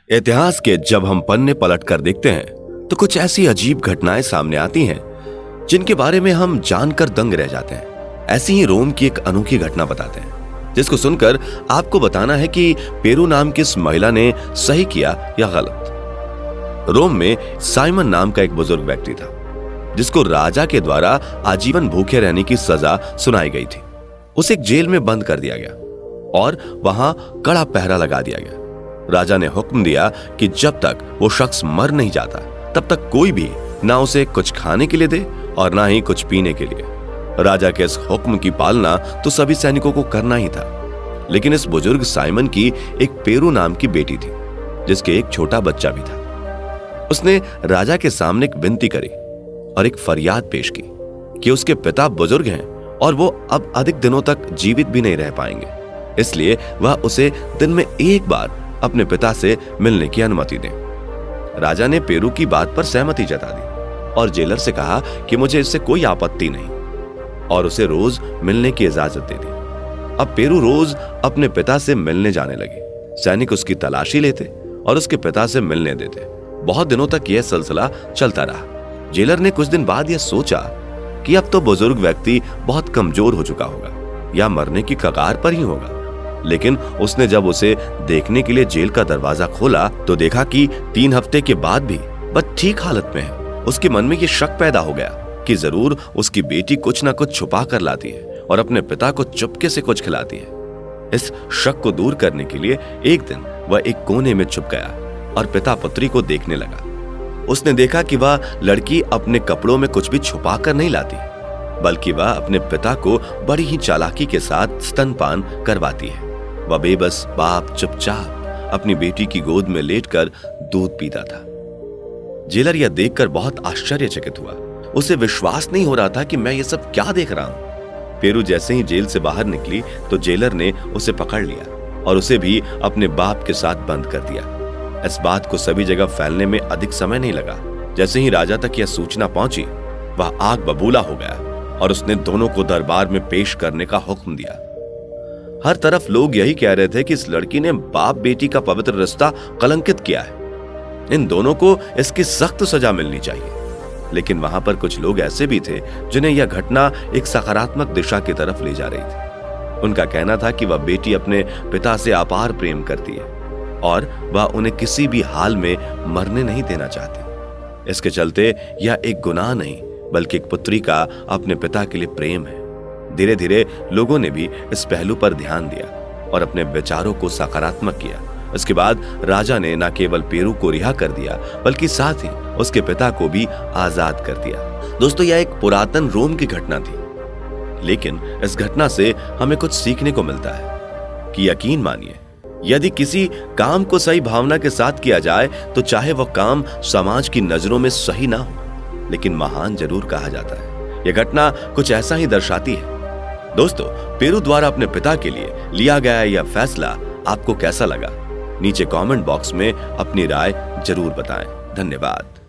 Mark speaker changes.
Speaker 1: इतिहास के जब हम पन्ने पलट कर देखते हैं तो कुछ ऐसी अजीब घटनाएं सामने आती हैं जिनके बारे में हम जानकर दंग रह जाते हैं। ऐसी ही रोम की एक अनोखी घटना बताते हैं जिसको सुनकर आपको बताना है कि पेरू नाम की इस महिला ने सही किया या गलत। रोम में साइमन नाम का एक बुजुर्ग व्यक्ति था जिसको राजा के द्वारा आजीवन भूखे रहने की सजा सुनाई गई थी। उसे एक जेल में बंद कर दिया गया और वहां कड़ा पहरा लगा दिया गया। राजा ने हुक्म दिया कि जब तक वो शख्स मर नहीं जाता तब तक कोई भी ना उसे कुछ खाने के लिए दे और ना ही कुछ पीने के लिए। राजा के इस हुक्म की पालना तो सभी सैनिकों को करना ही था, लेकिन इस बुजुर्ग साइमन की एक पेरू नाम की बेटी थी जिसके एक छोटा बच्चा भी था। उसने राजा के सामने एक विनती करी और एक फरियाद पेश की कि उसके पिता बुजुर्ग हैं और वो अब अधिक दिनों तक जीवित भी नहीं रह पाएंगे, इसलिए वह उसे दिन में एक बार अपने पिता से मिलने की अनुमति दें। राजा ने पेरू की बात पर सहमति जता दी और जेलर से कहा कि मुझे इससे कोई आपत्ति नहीं और उसे रोज मिलने की इजाजत दे दी। अब पेरू रोज अपने पिता से मिलने जाने लगे। सैनिक उसकी तलाशी लेते और उसके पिता से मिलने देते। बहुत दिनों तक यह सिलसिला चलता रहा। जेलर ने कुछ दिन बाद यह सोचा कि अब तो बुजुर्ग व्यक्ति बहुत कमजोर हो चुका होगा या मरने की कगार पर ही होगा, लेकिन उसने जब उसे देखने के लिए जेल का दरवाजा खोला तो देखा कि 3 हफ्ते के बाद भी वह ठीक हालत में है। उसके मन में यह शक पैदा हो गया कि जरूर उसकी बेटी कुछ ना कुछ छुपा कर लाती है और अपने पिता को चुपके से कुछ खिलाती है। इस शक को दूर करने के लिए एक दिन वह एक कोने में छुप गया और पिता पुत्री को देखने लगा। उसने देखा कि वह लड़की अपने कपड़ों में कुछ भी छुपा कर नहीं लाती, बल्कि वह अपने पिता को बड़ी ही चालाकी के साथ स्तनपान करवाती है। वह बेबस बाप चुपचाप अपनी बेटी की गोद में लेटकर दूध पीता था। जेलर यह देखकर बहुत आश्चर्यचकित हुआ। उसे विश्वास नहीं हो रहा था कि मैं ये सब क्या देख रहा हूं। पेरू जैसे ही जेल से बाहर निकली तो जेलर ने उसे पकड़ लिया और उसे भी अपने बाप के साथ बंद कर दिया। इस बात को सभी जगह फैलने में अधिक समय नहीं लगा। जैसे ही राजा तक यह सूचना पहुंची वह आग बबूला हो गया और उसने दोनों को दरबार में पेश करने का हुक्म दिया। हर तरफ लोग यही कह रहे थे कि इस लड़की ने बाप बेटी का पवित्र रिश्ता कलंकित किया है। इन दोनों को इसकी सख्त सजा मिलनी चाहिए। लेकिन वहां पर कुछ लोग ऐसे भी थे जिन्हें यह घटना एक सकारात्मक दिशा की तरफ ले जा रही थी। उनका कहना था कि वह बेटी अपने पिता से अपार प्रेम करती है और वह उन्हें किसी भी हाल में मरने नहीं देना चाहती। इसके चलते यह एक गुनाह नहीं बल्कि एक पुत्री का अपने पिता के लिए प्रेम है। धीरे धीरे लोगों ने भी इस पहलू पर ध्यान दिया और अपने विचारों को सकारात्मक किया। इसके बाद राजा ने न केवल पेरू को रिहा कर दिया बल्कि साथ ही उसके पिता को भी आजाद कर दिया। दोस्तों, यह एक पुरातन रोम की घटना थी, लेकिन इस घटना से हमें कुछ सीखने को मिलता है कि यकीन मानिए, यदि किसी काम को सही भावना के साथ किया जाए तो चाहे वह काम समाज की नजरों में सही ना हो, लेकिन महान जरूर कहा जाता है। यह घटना कुछ ऐसा ही दर्शाती है। दोस्तों, पेरू द्वारा अपने पिता के लिए लिया गया यह फैसला आपको कैसा लगा? नीचे कमेंट बॉक्स में अपनी राय जरूर बताएं। धन्यवाद।